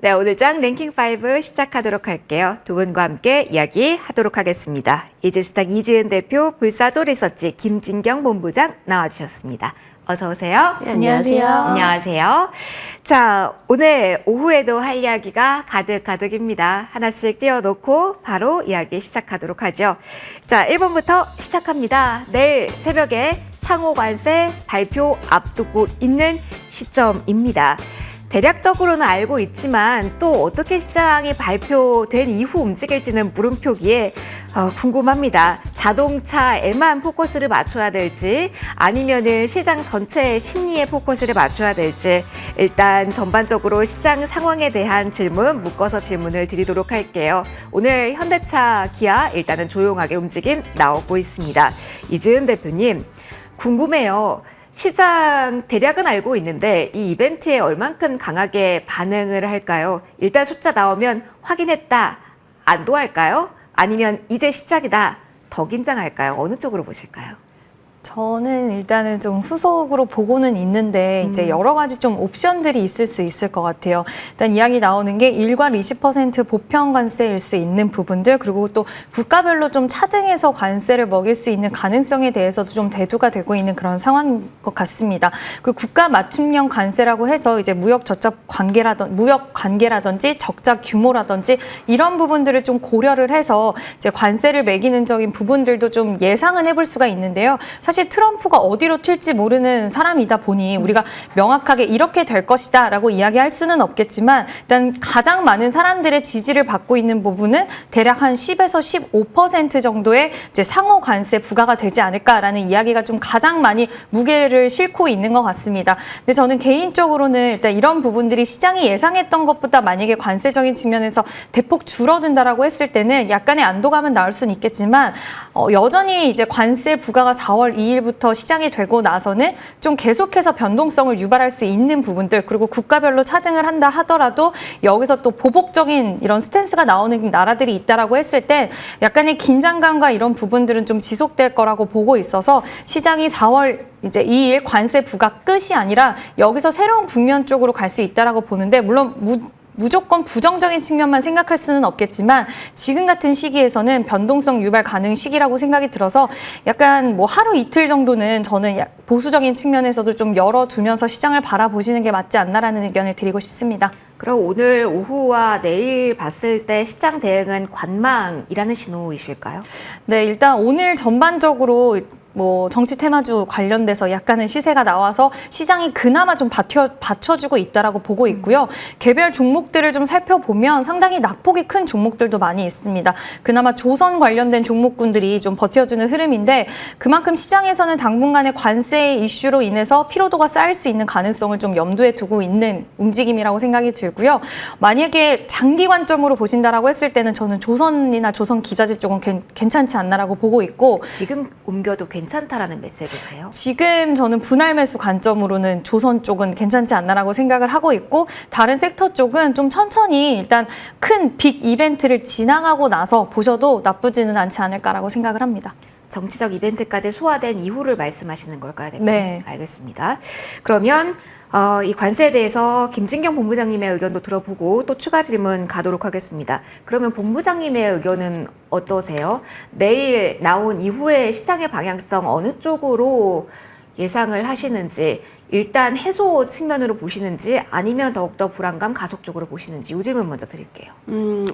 네, 오늘 장 랭킹 5 시작하도록 할게요. 두 분과 함께 이야기하도록 하겠습니다. 이지스탁 이지은 대표, 불사조 리서치 김진경 본부장 나와주셨습니다. 어서 오세요. 네, 안녕하세요. 안녕하세요. 자, 오늘 오후에도 할 이야기가 가득가득입니다. 하나씩 띄워놓고 바로 이야기 시작하도록 하죠. 자, 1번부터 시작합니다. 내일 새벽에 상호관세 발표 앞두고 있는 시점입니다. 대략적으로는 알고 있지만 또 어떻게 시장이 발표된 이후 움직일지는 물음표기에 궁금합니다. 자동차에만 포커스를 맞춰야 될지 아니면은 시장 전체의 심리에 포커스를 맞춰야 될지 일단 전반적으로 시장 상황에 대한 질문 묶어서 질문을 드리도록 할게요. 오늘 현대차, 기아 일단은 조용하게 움직임 나오고 있습니다. 이지은 대표님 궁금해요. 시장 대략은 알고 있는데 이 이벤트에 얼만큼 강하게 반응을 할까요? 일단 숫자 나오면 확인했다, 안도할까요? 아니면 이제 시작이다, 더 긴장할까요? 어느 쪽으로 보실까요? 저는 일단은 좀 후속으로 보고는 있는데 이제 여러 가지 좀 옵션들이 있을 수 있을 것 같아요. 일단 이야기 나오는 게 일괄 20% 보편 관세일 수 있는 부분들, 그리고 또 국가별로 좀 차등해서 관세를 먹일 수 있는 가능성에 대해서도 좀 대두가 되고 있는 그런 상황인 것 같습니다. 그 국가 맞춤형 관세라고 해서 이제 무역 관계라든지 적자 규모라든지 이런 부분들을 좀 고려를 해서 이제 관세를 매기는적인 부분들도 좀 예상은 해볼 수가 있는데요. 사실 트럼프가 어디로 튈지 모르는 사람이다 보니 우리가 명확하게 이렇게 될 것이다 라고 이야기할 수는 없겠지만 일단 가장 많은 사람들의 지지를 받고 있는 부분은 대략 한 10에서 15% 정도의 이제 상호 관세 부과가 되지 않을까라는 이야기가 좀 가장 많이 무게를 싣고 있는 것 같습니다. 근데 저는 개인적으로는 일단 이런 부분들이 시장이 예상했던 것보다 만약에 관세적인 측면에서 대폭 줄어든다라고 했을 때는 약간의 안도감은 나올 수는 있겠지만 여전히 이제 관세 부과가 4월 2일부터 시작이 되고 나서는 좀 계속해서 변동성을 유발할 수 있는 부분들, 그리고 국가별로 차등을 한다 하더라도 여기서 또 보복적인 이런 스탠스가 나오는 나라들이 있다라고 했을 때 약간의 긴장감과 이런 부분들은 좀 지속될 거라고 보고 있어서 시장이 4월 이제 2일 관세 부과 끝이 아니라 여기서 새로운 국면 쪽으로 갈 수 있다라고 보는데, 물론 무조건 부정적인 측면만 생각할 수는 없겠지만 지금 같은 시기에서는 변동성 유발 가능 시기라고 생각이 들어서 약간 뭐 하루 이틀 정도는 저는 보수적인 측면에서도 좀 열어두면서 시장을 바라보시는 게 맞지 않나라는 의견을 드리고 싶습니다. 그럼 오늘 오후와 내일 봤을 때 시장 대응은 관망이라는 신호이실까요? 네, 일단 오늘 전반적으로 뭐 정치 테마주 관련돼서 약간은 시세가 나와서 시장이 그나마 좀 받쳐주고 있다라고 보고 있고요. 개별 종목들을 좀 살펴보면 상당히 낙폭이 큰 종목들도 많이 있습니다. 그나마 조선 관련된 종목군들이 좀 버텨주는 흐름인데 그만큼 시장에서는 당분간의 관세 이슈로 인해서 피로도가 쌓일 수 있는 가능성을 좀 염두에 두고 있는 움직임이라고 생각이 들고요. 만약에 장기 관점으로 보신다라고 했을 때는 저는 조선이나 조선 기자재 쪽은 괜찮지 않나라고 보고 있고, 지금 옮겨도 괜찮다라는 메시지세요? 지금 저는 분할 매수 관점으로는 조선 쪽은 괜찮지 않나라고 생각을 하고 있고, 다른 섹터 쪽은 좀 천천히 일단 큰 빅 이벤트를 지나가고 나서 보셔도 나쁘지는 않지 않을까라고 생각을 합니다. 정치적 이벤트까지 소화된 이후를 말씀하시는 걸까요, 대표님? 네. 알겠습니다. 그러면 이 관세에 대해서 김진경 본부장님의 의견도 들어보고 또 추가 질문 가도록 하겠습니다. 그러면 본부장님의 의견은 어떠세요? 내일 나온 이후에 시장의 방향성 어느 쪽으로 예상을 하시는지, 일단 해소 측면으로 보시는지 아니면 더욱더 불안감 가속적으로 보시는지 이 질문 먼저 드릴게요.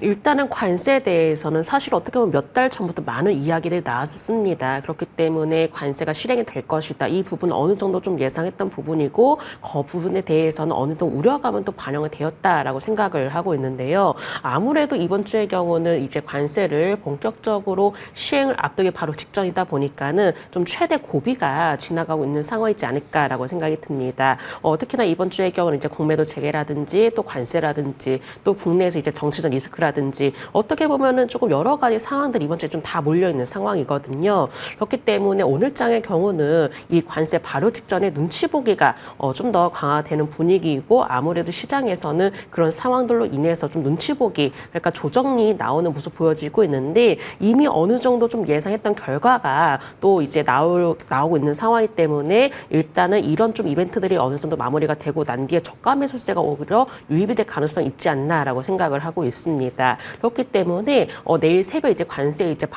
일단은 관세에 대해서는 사실 어떻게 보면 몇 달 전부터 많은 이야기들이 나왔었습니다. 그렇기 때문에 관세가 실행이 될 것이다. 이 부분은 어느 정도 좀 예상했던 부분이고 그 부분에 대해서는 어느 정도 우려감은 또 반영이 되었다라고 생각을 하고 있는데요. 아무래도 이번 주의 경우는 이제 관세를 본격적으로 시행을 앞두기 바로 직전이다 보니까는 좀 최대 고비가 지나가고 있는 상황이지 않을까라고 생각이 듭니다. 특히나 이번 주의 경우는 이제 공매도 재개라든지 또 관세라든지 또 국내에서 이제 정치적 리스크라든지 어떻게 보면은 조금 여러 가지 상황들이 이번 주에 좀 다 몰려 있는 상황이거든요. 그렇기 때문에 오늘 장의 경우는 이 관세 바로 직전에 눈치 보기가 좀 더 강화되는 분위기이고, 아무래도 시장에서는 그런 상황들로 인해서 좀 눈치 보기, 그러니까 조정이 나오는 모습 보여지고 있는데 이미 어느 정도 좀 예상했던 결과가 또 이제 나오고 있는 상황이기 때문에 때문에 일단은 이런 좀 이벤트들이 어느 정도 마무리가 되고 난 뒤에 저가 매수세가 오히려 유입이 될 가능성이 있지 않나라고 생각을 하고 있습니다. 그렇기 때문에 내일 새벽 이제 관세 이제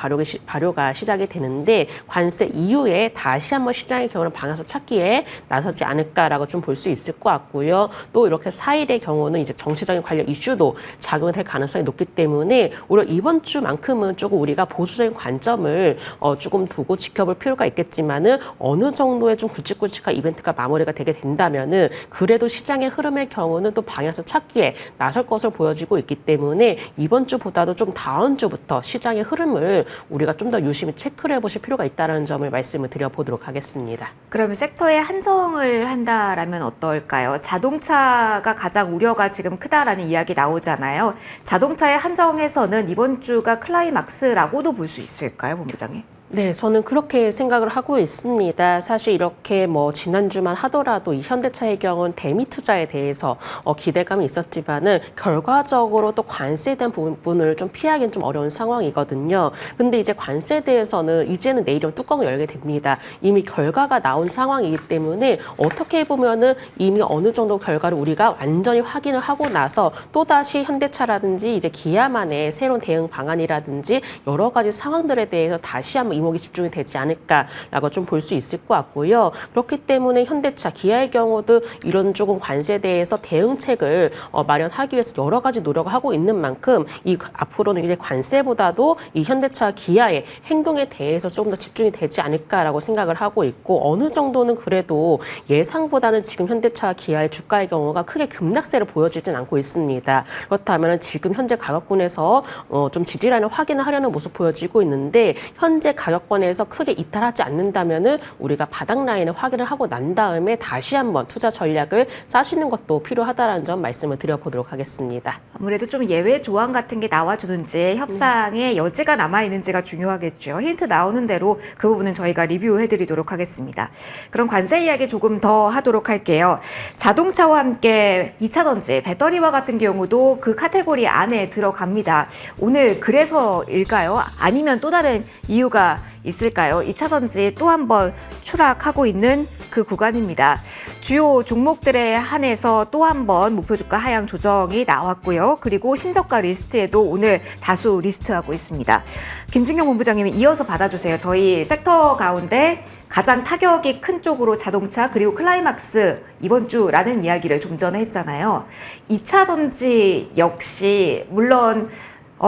발효가 시작이 되는데 관세 이후에 다시 한번 시장의 경우는 방향성 찾기에 나서지 않을까라고 좀 볼 수 있을 것 같고요. 또 이렇게 4일의 경우는 이제 정치적인 관련 이슈도 작용이 될 가능성이 높기 때문에 오히려 이번 주만큼은 조금 우리가 보수적인 관점을 조금 두고 지켜볼 필요가 있겠지만은 어느 정도의 좀 굵직굵직한 이벤트가 마무리가 되게 된다면은 그래도 시장의 흐름의 경우는 또 방향성 찾기에 나설 것으로 보여지고 있기 때문에 이번 주보다도 좀 다음 주부터 시장의 흐름을 우리가 좀 더 유심히 체크를 해보실 필요가 있다는 점을 말씀을 드려보도록 하겠습니다. 그러면 섹터에 한정을 한다라면 어떨까요? 자동차가 가장 우려가 지금 크다라는 이야기 나오잖아요. 자동차에 한정해서는 이번 주가 클라이막스라고도 볼 수 있을까요, 본부장님? 네, 저는 그렇게 생각을 하고 있습니다. 사실 이렇게 뭐 지난주만 하더라도 이 현대차의 경우는 대미 투자에 대해서 기대감이 있었지만은 결과적으로 또 관세에 대한 부분을 좀 피하기는 좀 어려운 상황이거든요. 근데 이제 관세에 대해서는 이제는 내일이면 뚜껑을 열게 됩니다. 이미 결과가 나온 상황이기 때문에 어떻게 보면은 이미 어느 정도 결과를 우리가 완전히 확인을 하고 나서 또다시 현대차라든지 이제 기아만의 새로운 대응 방안이라든지 여러 가지 상황들에 대해서 다시 한번 이목이 집중이 되지 않을까라고 좀 볼 수 있을 것 같고요. 그렇기 때문에 현대차, 기아의 경우도 이런 조금 관세에 대해서 대응책을 마련하기 위해서 여러 가지 노력을 하고 있는 만큼 이 앞으로는 이제 관세보다도 이 현대차, 기아의 행동에 대해서 조금 더 집중이 되지 않을까라고 생각을 하고 있고 어느 정도는 그래도 예상보다는 지금 현대차, 기아의 주가의 경우가 크게 급락세를 보여지진 않고 있습니다. 그렇다면 지금 현재 가격권에서 좀 지지라인을 확인을 하려는 모습 보여지고 있는데 현재 가격권에서 크게 이탈하지 않는다면은 우리가 바닥 라인을 확인을 하고 난 다음에 다시 한번 투자 전략을 짜시는 것도 필요하다라는 점 말씀을 드려보도록 하겠습니다. 아무래도 좀 예외 조항 같은 게 나와주는지 협상의 여지가 남아있는지가 중요하겠죠. 힌트 나오는 대로 그 부분은 저희가 리뷰해드리도록 하겠습니다. 그럼 관세 이야기 조금 더 하도록 할게요. 자동차와 함께 2차 전지, 배터리와 같은 경우도 그 카테고리 안에 들어갑니다. 오늘 그래서일까요? 아니면 또 다른 이유가 있을까요? 2차 전지 또 한 번 추락하고 있는 그 구간입니다. 주요 종목들에 한해서 또 한 번 목표 주가 하향 조정이 나왔고요. 그리고 신저가 리스트에도 오늘 다수 리스트하고 있습니다. 김진경 본부장님이 이어서 받아주세요. 저희 섹터 가운데 가장 타격이 큰 쪽으로 자동차 그리고 클라이막스 이번 주라는 이야기를 좀 전에 했잖아요. 2차 전지 역시 물론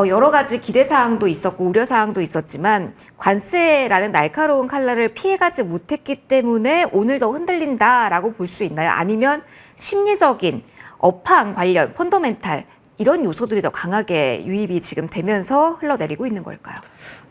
여러 가지 기대사항도 있었고 우려사항도 있었지만 관세라는 날카로운 칼날을 피해가지 못했기 때문에 오늘 더 흔들린다라고 볼 수 있나요? 아니면 심리적인 업황 관련 펀더멘탈 이런 요소들이 더 강하게 유입이 지금 되면서 흘러내리고 있는 걸까요?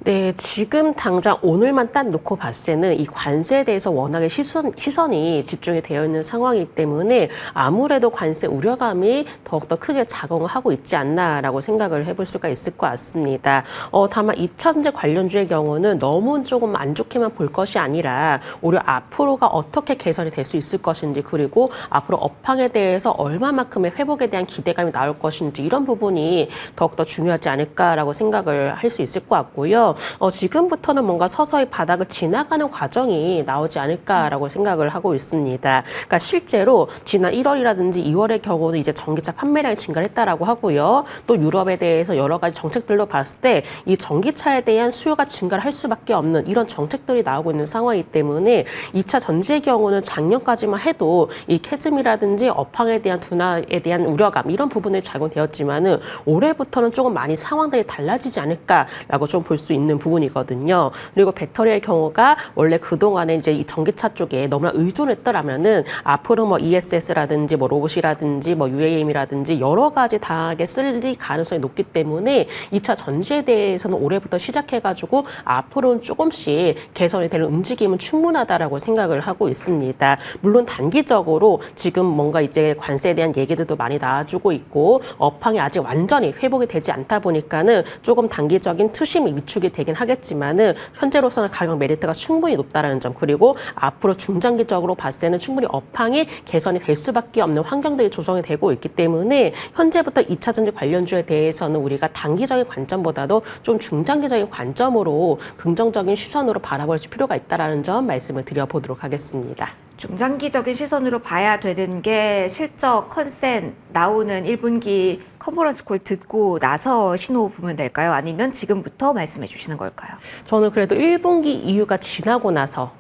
네, 지금 당장 오늘만 딱 놓고 봤을 때는 이 관세에 대해서 워낙에 시선이 집중이 되어 있는 상황이기 때문에 아무래도 관세 우려감이 더욱더 크게 작용을 하고 있지 않나라고 생각을 해볼 수가 있을 것 같습니다. 다만 2차 전지 관련주의 경우는 너무 조금 안 좋게만 볼 것이 아니라 오히려 앞으로가 어떻게 개선이 될 수 있을 것인지 그리고 앞으로 업황에 대해서 얼마만큼의 회복에 대한 기대감이 나올 것인지 이런 부분이 더욱더 중요하지 않을까라고 생각을 할 수 있을 것 같고요. 지금부터는 뭔가 서서히 바닥을 지나가는 과정이 나오지 않을까라고 생각을 하고 있습니다. 그러니까 실제로 지난 1월이라든지 2월의 경우는 이제 전기차 판매량이 증가를 했다라고 하고요. 또 유럽에 대해서 여러 가지 정책들로 봤을 때 이 전기차에 대한 수요가 증가를 할 수밖에 없는 이런 정책들이 나오고 있는 상황이기 때문에 2차 전지의 경우는 작년까지만 해도 이 캐즘이라든지 업황에 대한 둔화에 대한 우려감 이런 부분이 작용되었지만은 올해부터는 조금 많이 상황들이 달라지지 않을까라고 좀 볼 수 있는 부분이거든요. 그리고 배터리의 경우가 원래 그동안에 이제 이 전기차 쪽에 너무나 의존했더라면은 앞으로 뭐 ESS라든지 뭐 로봇이라든지 뭐 UAM이라든지 여러 가지 다하게 쓸 가능성이 높기 때문에 2차 전지에 대해서는 올해부터 시작해가지고 앞으로는 조금씩 개선이 되는 움직임은 충분하다라고 생각을 하고 있습니다. 물론 단기적으로 지금 뭔가 이제 관세에 대한 얘기들도 많이 나와주고 있고 업황이 아직 완전히 회복이 되지 않다 보니까는 조금 단기적인 투심이 위축이 되긴 하겠지만은 현재로서는 가격 메리트가 충분히 높다라는 점, 그리고 앞으로 중장기적으로 봤을 때는 충분히 업황이 개선이 될 수밖에 없는 환경들이 조성이 되고 있기 때문에 현재부터 2차 전지 관련주에 대해서는 우리가 단기적인 관점보다도 좀 중장기적인 관점으로 긍정적인 시선으로 바라볼 필요가 있다라는 점 말씀을 드려보도록 하겠습니다. 중장기적인 시선으로 봐야 되는 게 실적 컨센 나오는 1분기 컨퍼런스 콜 듣고 나서 신호 보면 될까요? 아니면 지금부터 말씀해 주시는 걸까요? 저는 그래도 1분기 이유가 지나고 나서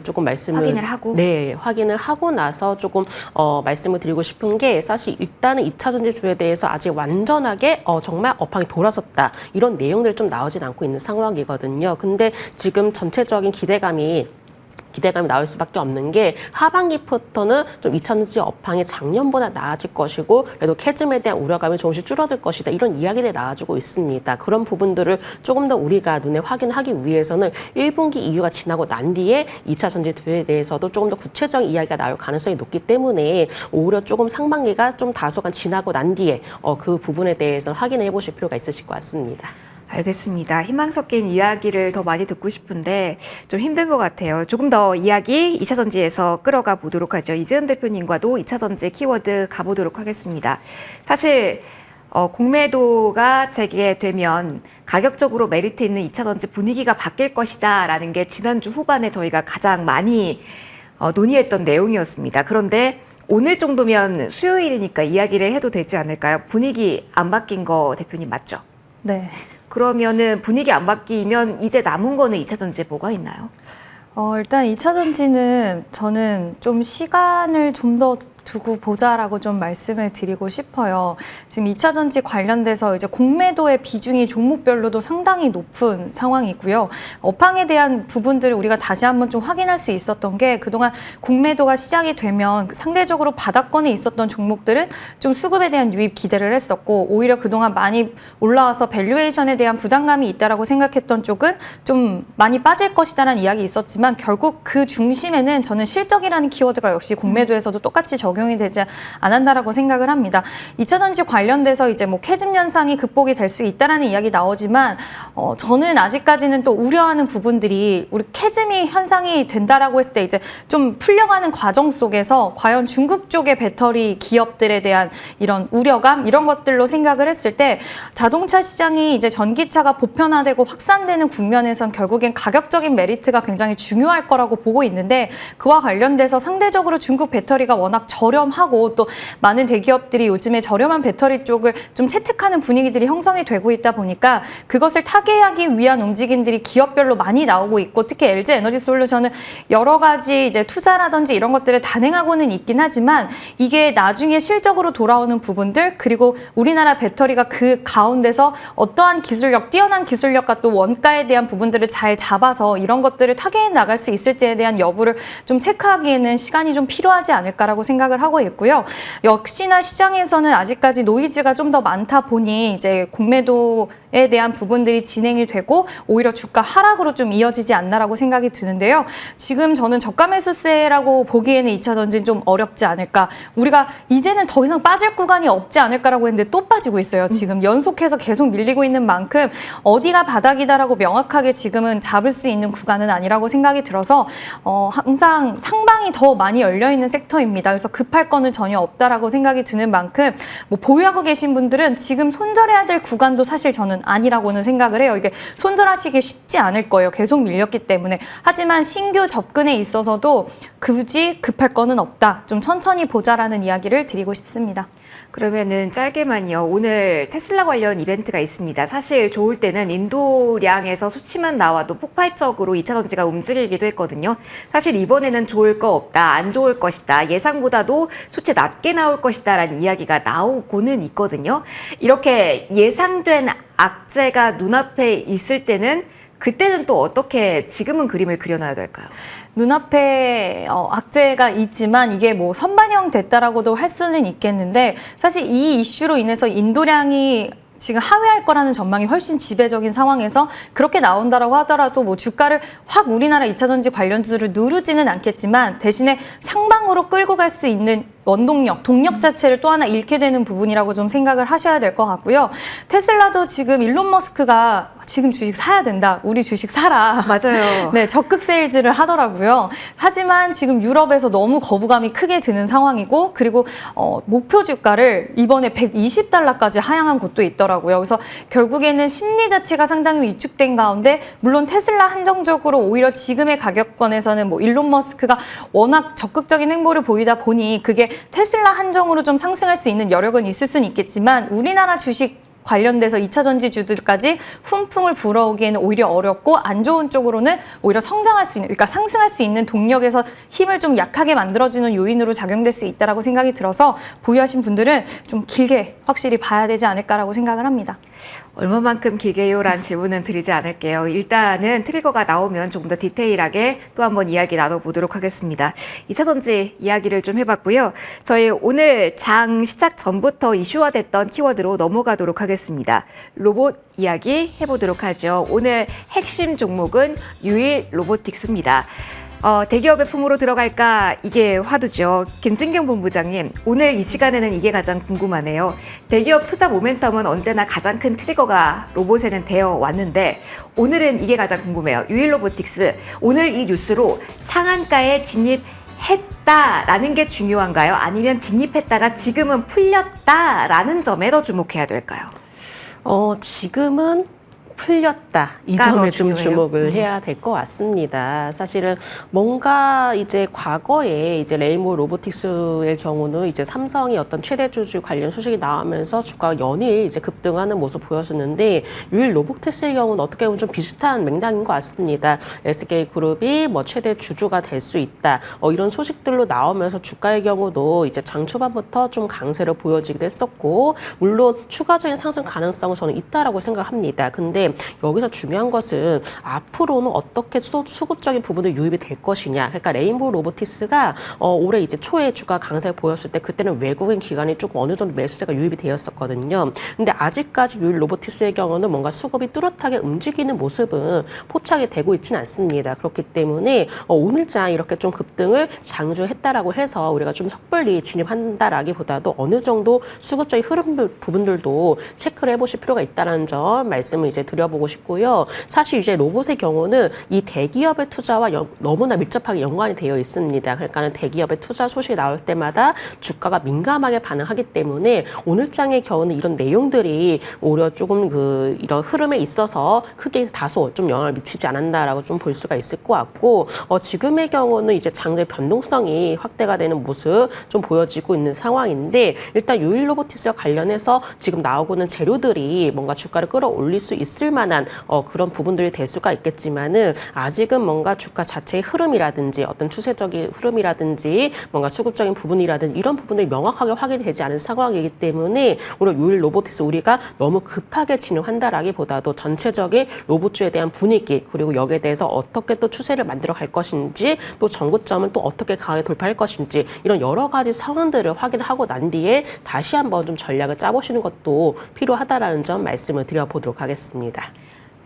조금 말씀을 확인을 하고 나서 조금 말씀을 드리고 싶은 게, 사실 일단은 2차 전지주에 대해서 아직 완전하게 정말 업황이 돌아섰다 이런 내용들 좀 나오진 않고 있는 상황이거든요. 근데 지금 전체적인 기대감이 나올 수밖에 없는 게, 하반기부터는 좀 2차 전지 업황이 작년보다 나아질 것이고, 그래도 캐즘에 대한 우려감이 조금씩 줄어들 것이다 이런 이야기들이 나와주고 있습니다. 그런 부분들을 조금 더 우리가 눈에 확인하기 위해서는 1분기 이유가 지나고 난 뒤에 2차 전지주에 대해서도 조금 더 구체적인 이야기가 나올 가능성이 높기 때문에, 오히려 조금 상반기가 좀 다소간 지나고 난 뒤에 그 부분에 대해서 확인해 보실 필요가 있으실 것 같습니다. 알겠습니다. 희망 섞인 이야기를 더 많이 듣고 싶은데 좀 힘든 것 같아요. 조금 더 이야기 2차 전지에서 끌어가 보도록 하죠. 이재은 대표님과도 2차 전지 키워드 가보도록 하겠습니다. 사실 공매도가 재개되면 가격적으로 메리트 있는 2차 전지 분위기가 바뀔 것이다 라는 게 지난주 후반에 저희가 가장 많이 논의했던 내용이었습니다. 그런데 오늘 정도면 수요일이니까 이야기를 해도 되지 않을까요? 분위기 안 바뀐 거 대표님 맞죠? 네. 그러면은 분위기 안 바뀌면 이제 남은 거는 2차 전지에 뭐가 있나요? 일단 2차 전지는 저는 좀 시간을 좀 더 두고 보자라고 좀 말씀을 드리고 싶어요. 지금 2차 전지 관련돼서 이제 공매도의 비중이 종목별로도 상당히 높은 상황이고요. 업황에 대한 부분들을 우리가 다시 한번 좀 확인할 수 있었던 게, 그동안 공매도가 시작이 되면 상대적으로 바닥권에 있었던 종목들은 좀 수급에 대한 유입 기대를 했었고, 오히려 그동안 많이 올라와서 밸류에이션에 대한 부담감이 있다라고 생각했던 쪽은 좀 많이 빠질 것이다라는 이야기 있었지만, 결국 그 중심에는 저는 실적이라는 키워드가 역시 공매도에서도 똑같이 적용이 되지 않았다라고 생각을 합니다. 2차 전지 관련돼서 이제 뭐 캐즘 현상이 극복이 될 수 있다라는 이야기 나오지만, 저는 아직까지는 또 우려하는 부분들이, 우리 캐즘이 현상이 된다라고 했을 때 이제 좀 풀려가는 과정 속에서 과연 중국 쪽의 배터리 기업들에 대한 이런 우려감, 이런 것들로 생각을 했을 때, 자동차 시장이 이제 전기차가 보편화되고 확산되는 국면에선 결국엔 가격적인 메리트가 굉장히 중요할 거라고 보고 있는데, 그와 관련돼서 상대적으로 중국 배터리가 워낙 저렴하고 또 많은 대기업들이 요즘에 저렴한 배터리 쪽을 좀 채택하는 분위기들이 형성이 되고 있다 보니까, 그것을 타개하기 위한 움직임들이 기업별로 많이 나오고 있고, 특히 LG 에너지 솔루션은 여러 가지 이제 투자라든지 이런 것들을 단행하고는 있긴 하지만, 이게 나중에 실적으로 돌아오는 부분들, 그리고 우리나라 배터리가 그 가운데서 어떠한 기술력, 뛰어난 기술력과 또 원가에 대한 부분들을 잘 잡아서 이런 것들을 타개해 나갈 수 있을지에 대한 여부를 좀 체크하기에는 시간이 좀 필요하지 않을까라고 생각을 하고 있고요. 역시나 시장에서는 아직까지 노이즈가 좀 더 많다 보니 이제 공매도에 대한 부분들이 진행이 되고, 오히려 주가 하락으로 좀 이어지지 않나라고 생각이 드는데요. 지금 저는 저가 매수세라고 보기에는 2차 전지는 좀 어렵지 않을까. 우리가 이제는 더 이상 빠질 구간이 없지 않을까라고 했는데 또 빠지고 있어요. 지금 연속해서 계속 밀리고 있는 만큼 어디가 바닥이다라고 명확하게 지금은 잡을 수 있는 구간은 아니라고 생각이 들어서 항상 상방이 더 많이 열려있는 섹터입니다. 그래서 급할 거는 전혀 없다라고 생각이 드는 만큼, 뭐 보유하고 계신 분들은 지금 손절해야 될 구간도 사실 저는 아니라고는 생각을 해요. 이게 손절하시기 쉽지 않을 거예요. 계속 밀렸기 때문에. 하지만 신규 접근에 있어서도 굳이 급할 거는 없다. 좀 천천히 보자라는 이야기를 드리고 싶습니다. 그러면은 짧게만요. 오늘 테슬라 관련 이벤트가 있습니다. 사실 좋을 때는 인도량에서 수치만 나와도 폭발적으로 2차 전지가 움직이기도 했거든요. 사실 이번에는 좋을 거 없다, 안 좋을 것이다, 예상보다도 수치 낮게 나올 것이다 라는 이야기가 나오고는 있거든요. 이렇게 예상된 악재가 눈앞에 있을 때는, 그때는 또 어떻게 지금은 그림을 그려놔야 될까요? 눈앞에 악재가 있지만 이게 뭐 선반영 됐다라고도 할 수는 있겠는데, 사실 이 이슈로 인해서 인도량이 지금 하회할 거라는 전망이 훨씬 지배적인 상황에서 그렇게 나온다라고 하더라도 뭐 주가를 확 우리나라 2차 전지 관련주를 누르지는 않겠지만, 대신에 상방으로 끌고 갈 수 있는 원동력, 동력 자체를 또 하나 잃게 되는 부분이라고 좀 생각을 하셔야 될 것 같고요. 테슬라도 지금 일론 머스크가 지금 주식 사야 된다. 우리 주식 사라. 맞아요. 네, 적극 세일즈를 하더라고요. 하지만 지금 유럽에서 너무 거부감이 크게 드는 상황이고, 그리고 목표 주가를 이번에 120달러까지 하향한 곳도 있더라고요. 그래서 결국에는 심리 자체가 상당히 위축된 가운데, 물론 테슬라 한정적으로 오히려 지금의 가격권에서는 뭐 일론 머스크가 워낙 적극적인 행보를 보이다 보니 그게 테슬라 한정으로 좀 상승할 수 있는 여력은 있을 수는 있겠지만, 우리나라 주식 관련돼서 2차 전지주들까지 훈풍을 불어오기에는 오히려 어렵고, 안 좋은 쪽으로는 오히려 성장할 수 있는, 그러니까 상승할 수 있는 동력에서 힘을 좀 약하게 만들어주는 요인으로 작용될 수 있다라고 생각이 들어서 보유하신 분들은 좀 길게 확실히 봐야 되지 않을까라고 생각을 합니다. 얼마만큼 길게요? 라는 질문은 드리지 않을게요. 일단은 트리거가 나오면 조금 더 디테일하게 또 한번 이야기 나눠보도록 하겠습니다. 2차 전지 이야기를 좀 해봤고요. 저희 오늘 장 시작 전부터 이슈화됐던 키워드로 넘어가도록 하겠습니다. 로봇 이야기 해보도록 하죠. 오늘 핵심 종목은 유일 로보틱스입니다. 대기업의 품으로 들어갈까? 이게 화두죠. 김진경 본부장님, 오늘 이 시간에는 이게 가장 궁금하네요. 대기업 투자 모멘텀은 언제나 가장 큰 트리거가 로봇에는 되어 왔는데, 오늘은 이게 가장 궁금해요. 유일 로보틱스, 오늘 이 뉴스로 상한가에 진입했다라는 게 중요한가요? 아니면 진입했다가 지금은 풀렸다라는 점에 더 주목해야 될까요? 지금은 풀렸다. 이 더 점에 좀 중요해요. 주목을 해야 될 것 같습니다. 사실은 뭔가 이제 과거에 이제 레인보우 로보틱스의 경우는 이제 삼성이 어떤 최대 주주 관련 소식이 나오면서 주가가 연일 이제 급등하는 모습 보였었는데, 유일 로보틱스의 경우는 어떻게 보면 좀 비슷한 맥락인 것 같습니다. SK그룹이 뭐 최대 주주가 될 수 있다. 이런 소식들로 나오면서 주가의 경우도 이제 장 초반부터 좀 강세를 보여지기도 했었고, 물론 추가적인 상승 가능성은 저는 있다라고 생각합니다. 근데 여기서 중요한 것은 앞으로는 어떻게 수급적인 부분도 유입이 될 것이냐. 그러니까 레인보우 로보틱스가 올해 이제 초에 주가 강세를 보였을 때, 그때는 외국인 기관이 조금 어느 정도 매수세가 유입이 되었었거든요. 근데 아직까지 유일 로보틱스의 경우는 뭔가 수급이 뚜렷하게 움직이는 모습은 포착이 되고 있지는 않습니다. 그렇기 때문에 오늘장 이렇게 좀 급등을 장주했다라고 해서 우리가 좀 섣불리 진입한다라기보다도 어느 정도 수급적인 흐름 부분들도 체크를 해보실 필요가 있다는 점 말씀을 이제 드려보고 싶고요. 사실 이제 로봇의 경우는 이 대기업의 투자와 너무나 밀접하게 연관이 되어 있습니다. 그러니까는 대기업의 투자 소식이 나올 때마다 주가가 민감하게 반응하기 때문에 오늘장의 경우는 이런 내용들이 오히려 조금 이런 흐름에 있어서 크게 다소 좀 영향을 미치지 않았다라고 좀 볼 수가 있을 것 같고, 지금의 경우는 이제 장의 변동성이 확대가 되는 모습 좀 보여지고 있는 상황인데, 일단 유일 로보틱스와 관련해서 지금 나오고는 재료들이 뭔가 주가를 끌어올릴 수 있을 만한 그런 부분들이 될 수가 있겠지만은, 아직은 뭔가 주가 자체의 흐름이라든지 어떤 추세적인 흐름이라든지 뭔가 수급적인 부분이라든지 이런 부분들이 명확하게 확인이 되지 않은 상황이기 때문에, 오늘 유일 로보틱스 우리가 너무 급하게 진입한다라기보다도 전체적인 로봇주에 대한 분위기, 그리고 여기에 대해서 어떻게 또 추세를 만들어 갈 것인지, 또 전고점은 또 어떻게 강하게 돌파할 것인지, 이런 여러 가지 상황들을 확인하고 난 뒤에 다시 한번 좀 전략을 짜보시는 것도 필요하다라는 점 말씀을 드려보도록 하겠습니다.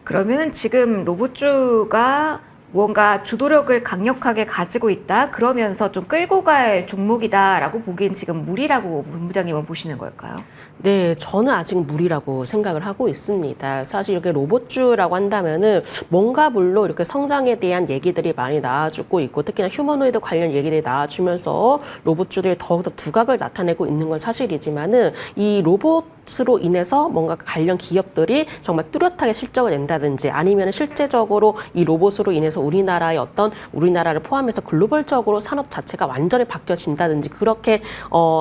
그러면 지금 로봇주가 무언가 주도력을 강력하게 가지고 있다, 그러면서 좀 끌고 갈 종목이다라고 보기엔 지금 무리라고 본부장님은 보시는 걸까요? 네, 저는 아직 무리라고 생각을 하고 있습니다. 사실 이렇게 로봇주라고 한다면은 뭔가 물론 이렇게 성장에 대한 얘기들이 많이 나와주고 있고, 특히나 휴머노이드 관련 얘기들이 나와주면서 로봇주들이 더욱더 두각을 나타내고 있는 건 사실이지만은, 이 로봇으로 인해서 뭔가 관련 기업들이 정말 뚜렷하게 실적을 낸다든지, 아니면 실제적으로 이 로봇으로 인해서 우리나라를 포함해서 글로벌적으로 산업 자체가 완전히 바뀌어진다든지, 그렇게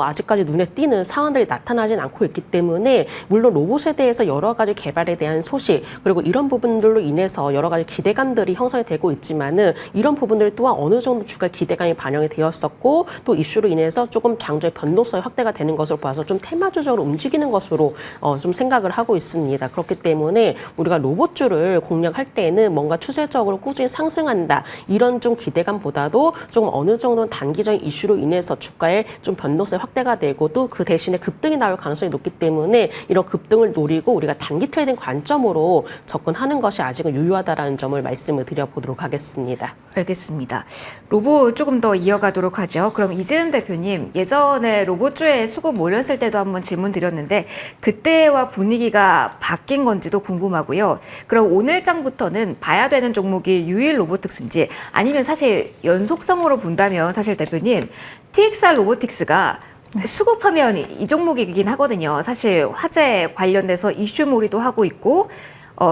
아직까지 눈에 띄는 상황들이 나타나진 않고 있기 때문에, 물론 로봇에 대해서 여러 가지 개발에 대한 소식, 그리고 이런 부분들로 인해서 여러 가지 기대감들이 형성이 되고 있지만은, 이런 부분들 또한 어느 정도 주가 기대감이 반영이 되었었고, 또 이슈로 인해서 조금 장조의 변동성이 확대가 되는 것으로 봐서 좀 테마주적으로 움직이는 것으로 좀 생각을 하고 있습니다. 그렇기 때문에 우리가 로봇주를 공략할 때는 뭔가 추세적으로 꾸준히 상승한다, 이런 좀 기대감보다도 조금 어느 정도는 단기적인 이슈로 인해서 주가의 좀 변동성이 확대가 되고, 또 그 대신에 급등이 나올 가능성이 높기 때문에 이런 급등을 노리고 우리가 단기 트레이딩 관점으로 접근하는 것이 아직은 유효하다라는 점을 말씀을 드려보도록 하겠습니다. 알겠습니다. 로봇 조금 더 이어가도록 하죠. 그럼 이재은 대표님, 예전에 로봇주에 수급 몰렸을 때도 한번 질문 드렸는데 그때와 분위기가 바뀐 건지도 궁금하고요. 그럼 오늘 장부터는 봐야 되는 종목이 유일 로보틱스인지 아니면 사실 연속성으로 본다면 사실 대표님, TXR 로보틱스가 수급하면 이 종목이긴 하거든요. 사실 화재 관련돼서 이슈몰이도 하고 있고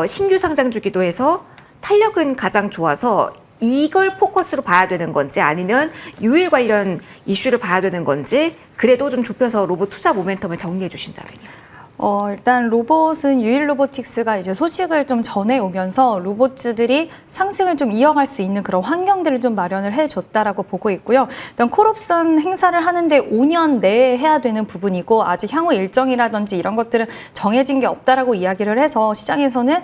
신규 상장 주기도 해서 탄력은 가장 좋아서 이걸 포커스로 봐야 되는 건지 아니면 유일 관련 이슈를 봐야 되는 건지 그래도 좀 좁혀서 로봇 투자 모멘텀을 정리해 주신다면요. 일단 로봇은 유일 로보틱스가 이제 소식을 좀 전해오면서 로봇주들이 상승을 좀 이어갈 수 있는 그런 환경들을 좀 마련을 해줬다라고 보고 있고요. 일단 콜옵션 행사를 하는데 5년 내에 해야 되는 부분이고 아직 향후 일정이라든지 이런 것들은 정해진 게 없다라고 이야기를 해서 시장에서는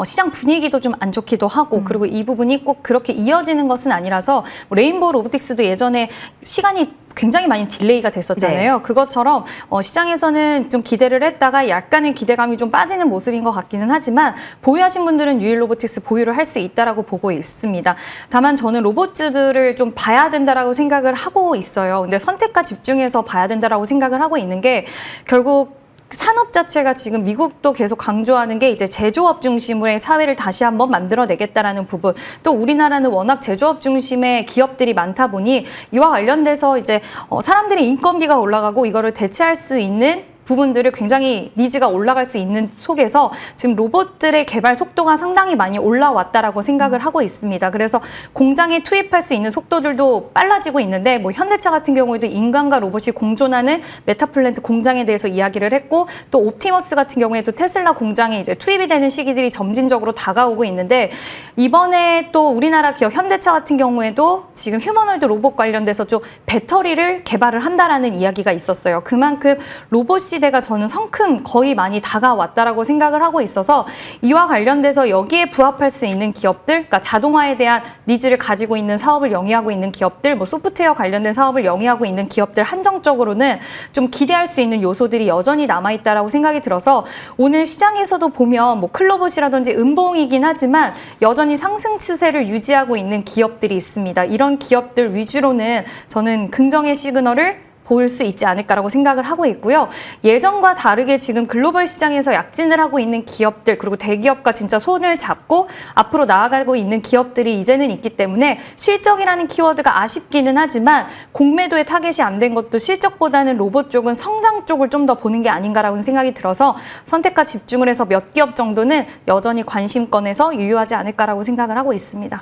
시장 분위기도 좀 안 좋기도 하고 그리고 이 부분이 꼭 그렇게 이어지는 것은 아니라서 레인보우 로보틱스도 예전에 시간이 굉장히 많이 딜레이가 됐었잖아요. 네. 그것처럼 시장에서는 좀 기대를 했다가 약간의 기대감이 좀 빠지는 모습인 것 같기는 하지만 보유하신 분들은 유일 로보틱스 보유를 할 수 있다라고 보고 있습니다. 다만 저는 로봇주들을 좀 봐야 된다라고 생각을 하고 있어요. 근데 선택과 집중해서 봐야 된다라고 생각을 하고 있는 게 결국 산업 자체가 지금 미국도 계속 강조하는 게 이제 제조업 중심의 사회를 다시 한번 만들어내겠다라는 부분. 또 우리나라는 워낙 제조업 중심의 기업들이 많다 보니 이와 관련돼서 이제 사람들의 인건비가 올라가고 이거를 대체할 수 있는 부분들을 굉장히 니즈가 올라갈 수 있는 속에서 지금 로봇들의 개발 속도가 상당히 많이 올라왔다라고 생각을 하고 있습니다. 그래서 공장에 투입할 수 있는 속도들도 빨라지고 있는데 뭐 현대차 같은 경우에도 인간과 로봇이 공존하는 메타플랜트 공장에 대해서 이야기를 했고 또 옵티머스 같은 경우에도 테슬라 공장에 이제 투입이 되는 시기들이 점진적으로 다가오고 있는데 이번에 또 우리나라 기업 현대차 같은 경우에도 지금 휴머노이드 로봇 관련돼서 좀 배터리를 개발을 한다라는 이야기가 있었어요. 그만큼 로봇 시대가 저는 성큼 거의 많이 다가왔다라고 생각을 하고 있어서 이와 관련돼서 여기에 부합할 수 있는 기업들, 그러니까 자동화에 대한 니즈를 가지고 있는 사업을 영위하고 있는 기업들, 뭐 소프트웨어 관련된 사업을 영위하고 있는 기업들 한정적으로는 좀 기대할 수 있는 요소들이 여전히 남아있다라고 생각이 들어서 오늘 시장에서도 보면 뭐 클로봇이라든지 음봉이긴 하지만 여전히 상승 추세를 유지하고 있는 기업들이 있습니다. 이런 기업들 위주로는 저는 긍정의 시그널을 보일 수 있지 않을까라고 생각을 하고 있고요. 예전과 다르게 지금 글로벌 시장에서 약진을 하고 있는 기업들 그리고 대기업과 진짜 손을 잡고 앞으로 나아가고 있는 기업들이 이제는 있기 때문에 실적이라는 키워드가 아쉽기는 하지만 공매도에 타겟이 안 된 것도 실적보다는 로봇 쪽은 성장 쪽을 좀 더 보는 게 아닌가라고 생각이 들어서 선택과 집중을 해서 몇 기업 정도는 여전히 관심권에서 유효하지 않을까라고 생각을 하고 있습니다.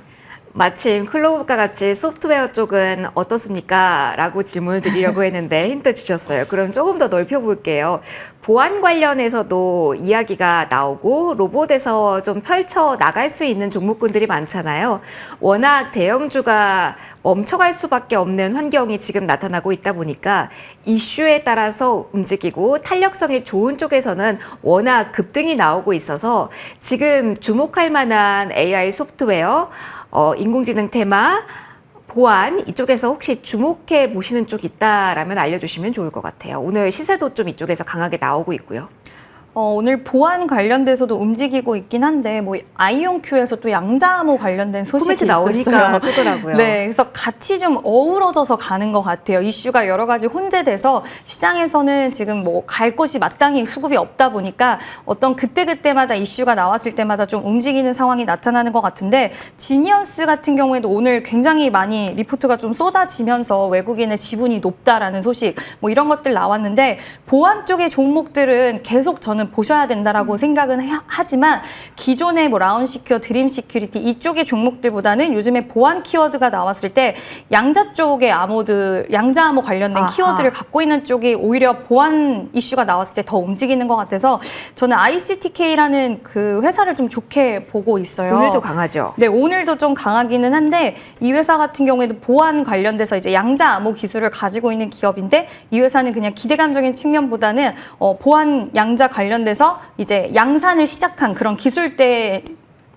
마침 클로봇과 같이 소프트웨어 쪽은 어떻습니까? 라고 질문을 드리려고 했는데 힌트 주셨어요. 그럼 조금 더 넓혀볼게요. 보안 관련해서도 이야기가 나오고 로봇에서 좀 펼쳐 나갈 수 있는 종목군들이 많잖아요. 워낙 대형주가 멈춰갈 수밖에 없는 환경이 지금 나타나고 있다 보니까 이슈에 따라서 움직이고 탄력성이 좋은 쪽에서는 워낙 급등이 나오고 있어서 지금 주목할 만한 AI 소프트웨어, 인공지능 테마, 보안 이쪽에서 혹시 주목해 보시는 쪽 있다라면 알려주시면 좋을 것 같아요. 오늘 시세도 좀 이쪽에서 강하게 나오고 있고요. 오늘 보안 관련돼서도 움직이고 있긴 한데 뭐 아이온큐에서 또 양자암호 관련된 소식이 코멘트 나오니까 있었어요. 쓰더라고요. 네, 그래서 같이 좀 어우러져서 가는 것 같아요. 이슈가 여러 가지 혼재돼서 시장에서는 지금 뭐 갈 곳이 마땅히 수급이 없다 보니까 어떤 그때그때마다 이슈가 나왔을 때마다 좀 움직이는 상황이 나타나는 것 같은데 지니언스 같은 경우에도 오늘 굉장히 많이 리포트가 좀 쏟아지면서 외국인의 지분이 높다라는 소식 뭐 이런 것들 나왔는데 보안 쪽의 종목들은 계속 저는 보셔야 된다라고 생각은 하지만 기존의 뭐 라운시큐어, 드림시큐리티 이쪽의 종목들보다는 요즘에 보안 키워드가 나왔을 때 양자 쪽의 암호들, 양자암호 관련된 키워드를 갖고 있는 쪽이 오히려 보안 이슈가 나왔을 때 더 움직이는 것 같아서 저는 ICTK라는 그 회사를 좀 좋게 보고 있어요. 오늘도 강하죠? 네, 오늘도 좀 강하기는 한데 이 회사 같은 경우에도 보안 관련돼서 이제 양자암호 기술을 가지고 있는 기업인데 이 회사는 그냥 기대감적인 측면보다는 보안 양자 관련돼서 이제 양산을 시작한 그런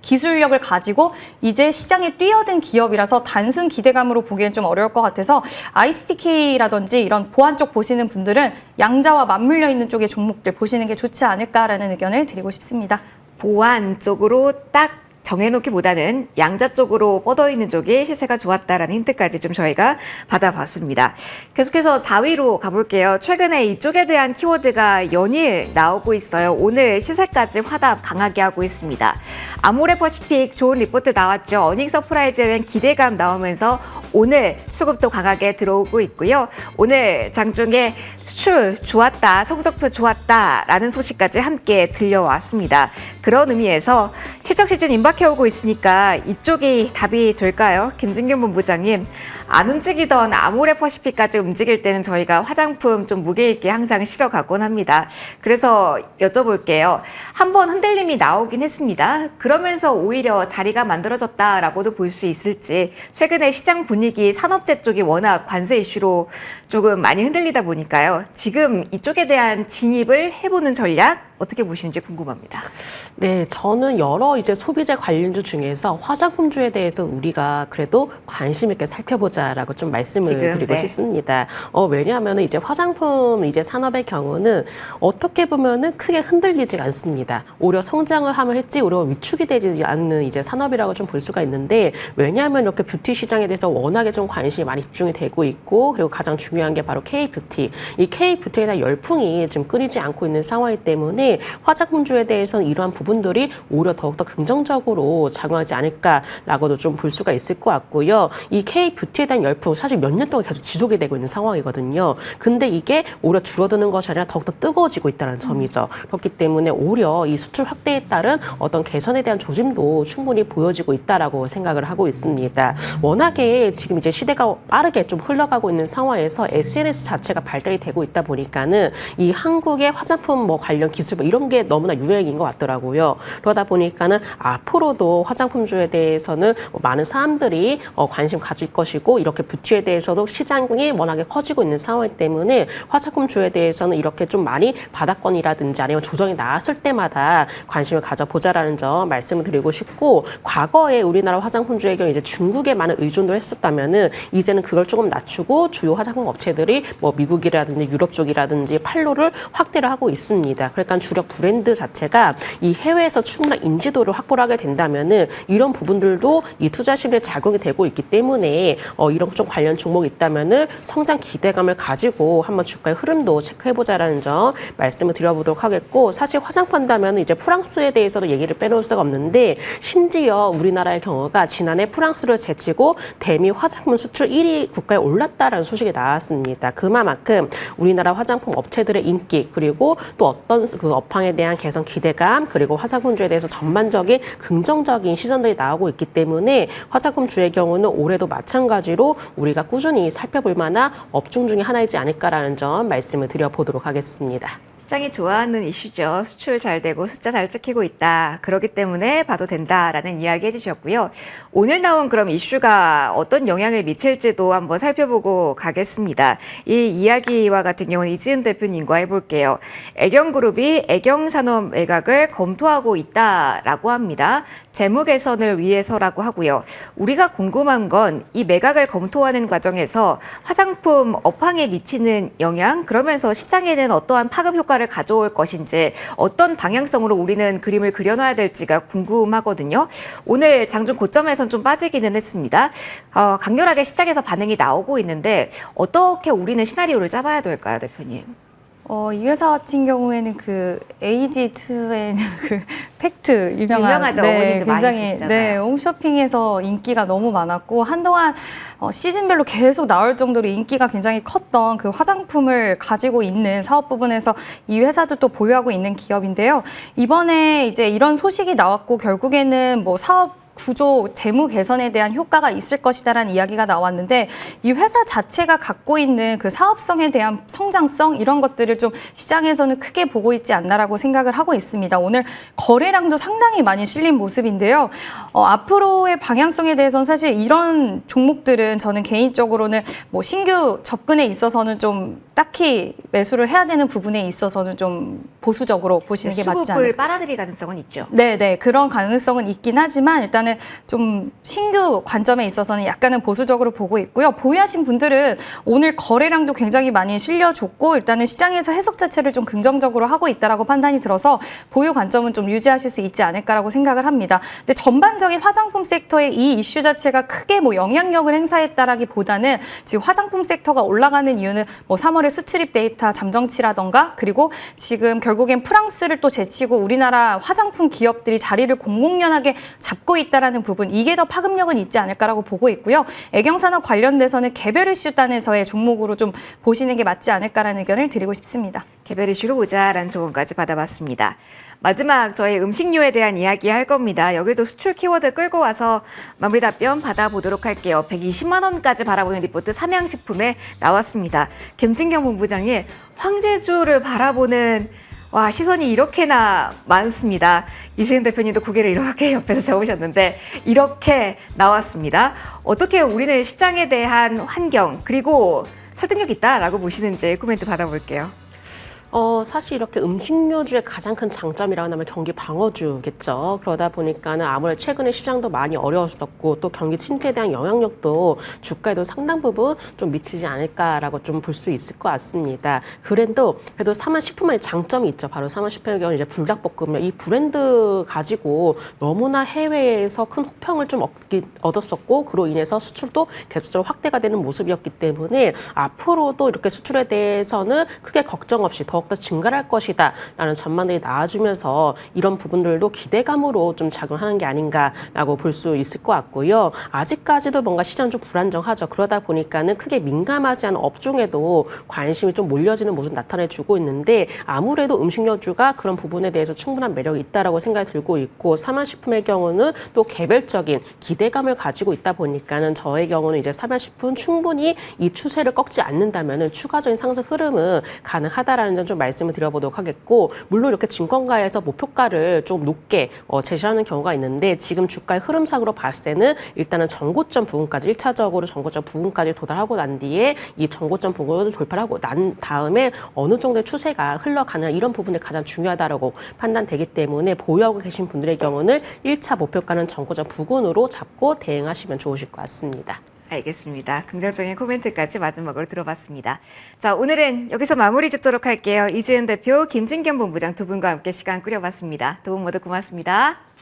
기술력을 가지고 이제 시장에 뛰어든 기업이라서 단순 기대감으로 보기엔 좀 어려울 것 같아서 ICTK라든지 이런 보안 쪽 보시는 분들은 양자와 맞물려 있는 쪽의 종목들 보시는 게 좋지 않을까라는 의견을 드리고 싶습니다. 보안 쪽으로 딱 정해놓기보다는 양자 쪽으로 뻗어 있는 쪽이 시세가 좋았다라는 힌트까지 좀 저희가 받아봤습니다. 계속해서 4위로 가볼게요. 최근에 이쪽에 대한 키워드가 연일 나오고 있어요. 오늘 시세까지 화답 강하게 하고 있습니다. 아모레퍼시픽 좋은 리포트 나왔죠. 어닝 서프라이즈에 대한 기대감 나오면서 오늘 수급도 강하게 들어오고 있고요. 오늘 장중에 수출 좋았다, 성적표 좋았다라는 소식까지 함께 들려왔습니다. 그런 의미에서 실적 시즌 임박해 오고 있으니까 이쪽이 답이 될까요? 김진균 본부장님, 안 움직이던 아모레퍼시픽까지 움직일 때는 저희가 화장품 좀 무게 있게 항상 실어가곤 합니다. 그래서 여쭤볼게요. 한번 흔들림이 나오긴 했습니다. 그러면서 오히려 자리가 만들어졌다라고도 볼 수 있을지, 최근에 시장 분위기 산업재 쪽이 워낙 관세 이슈로 조금 많이 흔들리다 보니까요. 지금 이쪽에 대한 진입을 해보는 전략 어떻게 보시는지 궁금합니다. 네, 저는 여러 이제 소비재 관련주 중에서 화장품주에 대해서 우리가 그래도 관심 있게 살펴보자라고 좀 말씀을 드리고 싶습니다. 왜냐하면 이제 화장품 이제 산업의 경우는 어떻게 보면은 크게 흔들리지가 않습니다. 오히려 성장을 하면 했지 오히려 위축이 되지 않는 이제 산업이라고 좀 볼 수가 있는데, 왜냐하면 이렇게 뷰티 시장에 대해서 워낙에 좀 관심이 많이 집중이 되고 있고, 그리고 가장 중요한 게 바로 K-뷰티. 이 K-뷰티에 대한 열풍이 지금 끊이지 않고 있는 상황이기 때문에 화장품주에 대해서는 이러한 부분들이 오히려 더욱더 긍정적으로 작용하지 않을까라고도 좀 볼 수가 있을 것 같고요. 이 K-뷰티에 대한 열풍 사실 몇 년 동안 계속 지속이 되고 있는 상황이거든요. 근데 이게 오히려 줄어드는 것이 아니라 더욱더 뜨거워지고 있다는 점이죠. 그렇기 때문에 오히려 이 수출 확대에 따른 어떤 개선에 대한 조짐도 충분히 보여지고 있다라고 생각을 하고 있습니다. 워낙에 지금 이제 시대가 빠르게 좀 흘러가고 있는 상황에서 SNS 자체가 발달이 되고 있다 보니까는 이 한국의 화장품 뭐 관련 기술 이런 게 너무나 유행인 것 같더라고요. 그러다 보니까는 앞으로도 화장품주에 대해서는 많은 사람들이 관심 가질 것이고, 이렇게 뷰티에 대해서도 시장이 워낙에 커지고 있는 상황이기 때문에 화장품주에 대해서는 이렇게 좀 많이 바닥권이라든지 아니면 조정이 나왔을 때마다 관심을 가져보자라는 점 말씀을 드리고 싶고, 과거에 우리나라 화장품주의 경우 이제 중국에 많은 의존도 했었다면은 이제는 그걸 조금 낮추고 주요 화장품 업체들이 뭐 미국이라든지 유럽 쪽이라든지 판로를 확대를 하고 있습니다. 그러니까 주력 브랜드 자체가 이 해외에서 충분한 인지도를 확보를 하게 된다면은 이런 부분들도 이 투자 심리에 작용이 되고 있기 때문에 이런 좀 관련 종목이 있다면은 성장 기대감을 가지고 한번 주가의 흐름도 체크해보자라는 점 말씀을 드려보도록 하겠고, 사실 화장품 한다면 이제 프랑스에 대해서도 얘기를 빼놓을 수가 없는데, 심지어 우리나라의 경우가 지난해 프랑스를 제치고 대미 화장품 수출 1위 국가에 올랐다라는 소식이 나왔습니다. 그만큼 우리나라 화장품 업체들의 인기, 그리고 또 어떤 그 업황에 대한 개선 기대감, 그리고 화장품주에 대해서 전반적인 긍정적인 시선들이 나오고 있기 때문에 화장품주의 경우는 올해도 마찬가지로 우리가 꾸준히 살펴볼 만한 업종 중에 하나이지 않을까라는 점 말씀을 드려보도록 하겠습니다. 시장이 좋아하는 이슈죠. 수출 잘 되고 숫자 잘 찍히고 있다. 그렇기 때문에 봐도 된다라는 이야기 해주셨고요. 오늘 나온 그럼 이슈가 어떤 영향을 미칠지도 한번 살펴보고 가겠습니다. 이 이야기와 같은 경우는 이지은 대표님과 해볼게요. 애경그룹이 애경산업 매각을 검토하고 있다라고 합니다. 재무 개선을 위해서라고 하고요. 우리가 궁금한 건 이 매각을 검토하는 과정에서 화장품 업황에 미치는 영향, 그러면서 시장에는 어떠한 파급 효과를 가져올 것인지, 어떤 방향성으로 우리는 그림을 그려놔야 될지가 궁금하거든요. 오늘 장중 고점에선 좀 빠지기는 했습니다. 강렬하게 시장에서 반응이 나오고 있는데 어떻게 우리는 시나리오를 짜봐야 될까요, 대표님? 이 회사 같은 경우에는 그 AG2N 그 팩트 유명하죠. 어머님들 많이 굉장히 쓰시잖아요. 홈쇼핑에서 인기가 너무 많았고, 한동안 시즌별로 계속 나올 정도로 인기가 굉장히 컸던 그 화장품을 가지고 있는 사업 부분에서 이 회사들도 보유하고 있는 기업인데요. 이번에 이제 이런 소식이 나왔고, 결국에는 뭐 사업 구조, 재무 개선에 대한 효과가 있을 것이다라는 이야기가 나왔는데, 이 회사 자체가 갖고 있는 그 사업성에 대한 성장성, 이런 것들을 좀 시장에서는 크게 보고 있지 않나라고 생각을 하고 있습니다. 오늘 거래량도 상당히 많이 실린 모습인데요. 앞으로의 방향성에 대해서는 사실 이런 종목들은 저는 개인적으로는 뭐 신규 접근에 있어서는 좀 딱히 매수를 해야 되는 부분에 있어서는 좀 보수적으로 보시는 게 맞지 않을까. 수급을 빨아들일 가능성은 있죠. 네, 그런 가능성은 있긴 하지만 일단 일단은 좀 신규 관점에 있어서는 약간은 보수적으로 보고 있고요. 보유하신 분들은 오늘 거래량도 굉장히 많이 실려줬고 일단은 시장에서 해석 자체를 좀 긍정적으로 하고 있다라고 판단이 들어서 보유 관점은 좀 유지하실 수 있지 않을까라고 생각을 합니다. 근데 전반적인 화장품 섹터의 이 이슈 자체가 크게 뭐 영향력을 행사했다라기보다는 지금 화장품 섹터가 올라가는 이유는 뭐 3월에 수출입 데이터 잠정치라던가 그리고 지금 결국엔 프랑스를 또 제치고 우리나라 화장품 기업들이 자리를 공공연하게 잡고 있다라는 부분 이게 더 파급력은 있지 않을까라고 보고 있고요. 애경산업 관련돼서는 개별 이슈 단에서의 종목으로 좀 보시는 게 맞지 않을까라는 의견을 드리고 싶습니다. 개별 이슈로 보자라는 조언까지 받아봤습니다. 마지막 저희 음식료에 대한 이야기 할 겁니다. 여기도 수출 키워드 끌고 와서 마무리 답변 받아보도록 할게요. 120만 원까지 바라보는 리포트 삼양식품에 나왔습니다. 김진경 본부장이 황제주를 바라보는 시선이 이렇게나 많습니다. 이시은 대표님도 고개를 이렇게 옆에서 적으셨는데 이렇게 나왔습니다. 어떻게 우리는 시장에 대한 환경 그리고 설득력 있다라고 보시는지 코멘트 받아볼게요. 사실 이렇게 음식료주의 가장 큰 장점이라고 하면 경기 방어주겠죠. 그러다 보니까는 아무래도 최근에 시장도 많이 어려웠었고 또 경기 침체에 대한 영향력도 주가에도 상당 부분 좀 미치지 않을까라고 좀 볼 수 있을 것 같습니다. 그래도 삼양식품만의 장점이 있죠. 바로 삼양식품의 경우 이제 불닭볶음면 이 브랜드 가지고 너무나 해외에서 큰 호평을 좀 얻었었고 그로 인해서 수출도 계속적으로 확대가 되는 모습이었기 때문에 앞으로도 이렇게 수출에 대해서는 크게 걱정 없이 더욱더 증가할 것이다 라는 전망들이 나와주면서 이런 부분들도 기대감으로 좀 작용하는 게 아닌가라고 볼 수 있을 것 같고요. 아직까지도 뭔가 시장 좀 불안정하죠. 그러다 보니까는 크게 민감하지 않은 업종에도 관심이 좀 몰려지는 모습 나타내주고 있는데 아무래도 음식료주가 그런 부분에 대해서 충분한 매력이 있다라고 생각이 들고 있고 삼양식품의 경우는 또 개별적인 기대감을 가지고 있다 보니까는 저의 경우는 이제 삼양식품 충분히 이 추세를 꺾지 않는다면은 추가적인 상승 흐름은 가능하다라는 점 좀 말씀을 드려보도록 하겠고 물론 이렇게 증권가에서 목표가를 좀 높게 제시하는 경우가 있는데 지금 주가의 흐름상으로 봤을 때는 일단은 전고점 부분까지 1차적으로 전고점 부분까지 도달하고 난 뒤에 이 전고점 부분을 돌파하고 난 다음에 어느 정도의 추세가 흘러가는 이런 부분이 가장 중요하다고 판단되기 때문에 보유하고 계신 분들의 경우는 1차 목표가는 전고점 부근으로 잡고 대응하시면 좋으실 것 같습니다. 알겠습니다. 긍정적인 코멘트까지 마지막으로 들어봤습니다. 자, 오늘은 여기서 마무리 짓도록 할게요. 이지은 대표, 김진경 본부장 두 분과 함께 시간 꾸려봤습니다. 두 분 모두 고맙습니다.